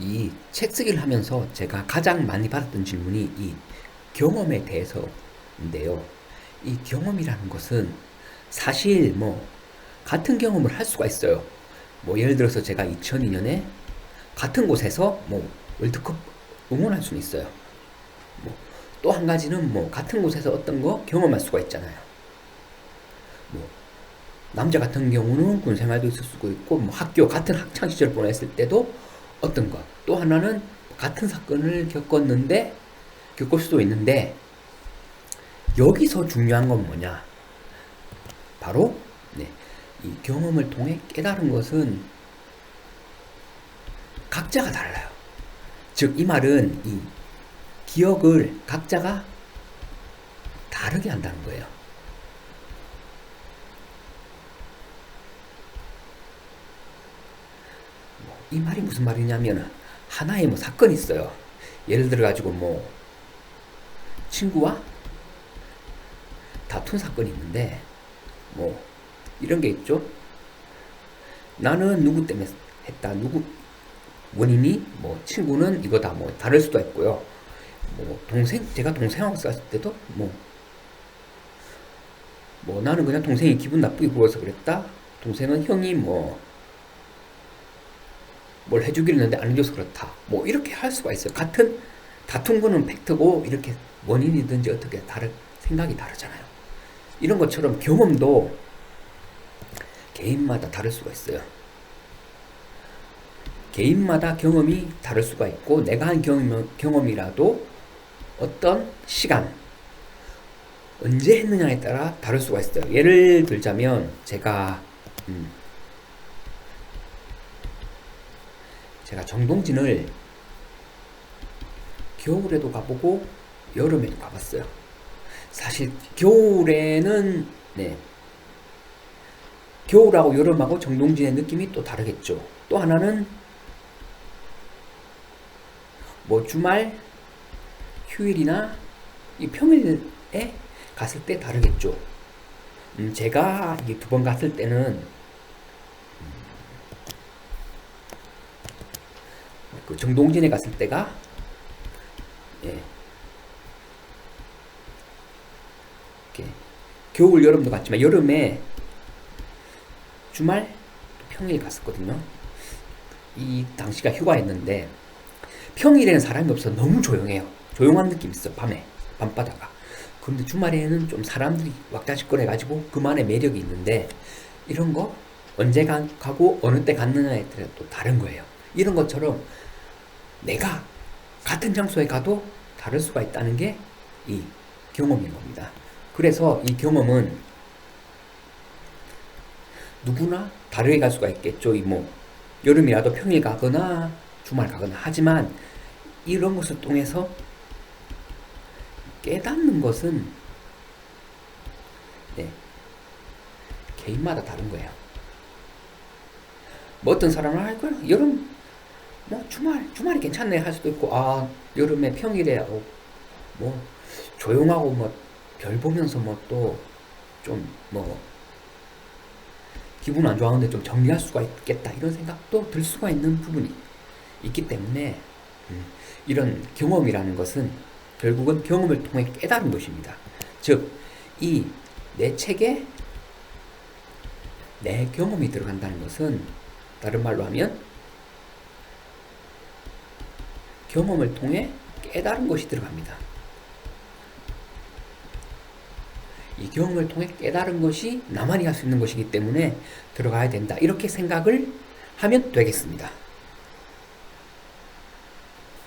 이 책 쓰기를 하면서 제가 가장 많이 받았던 질문이 이 경험에 대해서인데요. 이 경험이라는 것은 사실 뭐 같은 경험을 할 수가 있어요. 뭐 예를 들어서 제가 2002년에 같은 곳에서 뭐 월드컵 응원할 수는 있어요. 뭐 또 한 가지는 뭐 같은 곳에서 어떤 거 경험할 수가 있잖아요. 뭐 남자 같은 경우는 군 생활도 있을 수도 있고 뭐 학교 같은 학창 시절 보냈을 때도 어떤 것. 또 하나는 같은 사건을 겪을 수도 있는데 여기서 중요한 건 뭐냐? 바로 네, 이 경험을 통해 깨달은 것은 각자가 달라요. 즉 이 말은 이 기억을 각자가 다르게 한다는 거예요. 이 말이 무슨 말이냐면 하나의 뭐 사건이 있어요. 예를 들어 가지고 뭐 친구와 다툰 사건이 있는데 뭐 이런 게 있죠. 나는 누구 때문에 했다. 누구 원인이 뭐 친구는 이거다. 뭐 다를 수도 있고요. 뭐 제가 동생하고 싸웠을 때도 뭐 나는 그냥 동생이 기분 나쁘게 굴어서 그랬다. 동생은 형이 뭐 뭘 해주기로 했는데 안 해줘서 그렇다. 뭐 이렇게 할 수가 있어요. 같은 다툰 거는 팩트고 이렇게 원인이든지 어떻게 생각이 다르잖아요. 이런 것처럼 경험도 개인마다 다를 수가 있어요. 개인마다 경험이 다를 수가 있고 내가 한 경험이라도 어떤 시간 언제 했느냐에 따라 다를 수가 있어요. 예를 들자면 제가 정동진을 겨울에도 가보고 여름에도 가봤어요. 사실 겨울에는 겨울하고 여름하고 정동진의 느낌이 또 다르겠죠. 또 하나는 뭐 주말 휴일이나 이 평일에 갔을 때 다르겠죠. 제가 이게 2번 갔을 때는 그 정동진에 갔을 때가 겨울 여름도 갔지만 여름에 주말 평일 갔었거든요. 이 당시가 휴가였는데 평일에는 사람이 없어 너무 조용해요. 조용한 느낌 있어. 밤바다가. 그런데 주말에는 좀 사람들이 왁자지껄해가지고 그만의 매력이 있는데 이런 거 언제 가고 어느 때 갔느냐에 따라 또 다른 거예요. 이런 것처럼 내가 같은 장소에 가도 다를 수가 있다는 게 이 경험인 겁니다. 그래서 이 경험은 누구나 다르게 갈 수가 있겠죠. 뭐 여름이라도 평일 가거나 주말 가거나 하지만 이런 것을 통해서 깨닫는 것은 개인마다 다른 거예요. 뭐 어떤 사람은 여름 뭐 주말이 괜찮네 할 수도 있고 여름에 평일에 뭐 조용하고 뭐 별 보면서 뭐 또 좀 뭐 기분 안 좋아하는데 좀 정리할 수가 있겠다 이런 생각도 들 수가 있는 부분이 있기 때문에 이런 경험이라는 것은 결국은 경험을 통해 깨달은 것입니다. 즉, 이 내 책에 내 경험이 들어간다는 것은 다른 말로 하면 경험을 통해 깨달은 것이 들어갑니다. 이 경험을 통해 깨달은 것이 나만이 할 수 있는 것이기 때문에 들어가야 된다. 이렇게 생각을 하면 되겠습니다.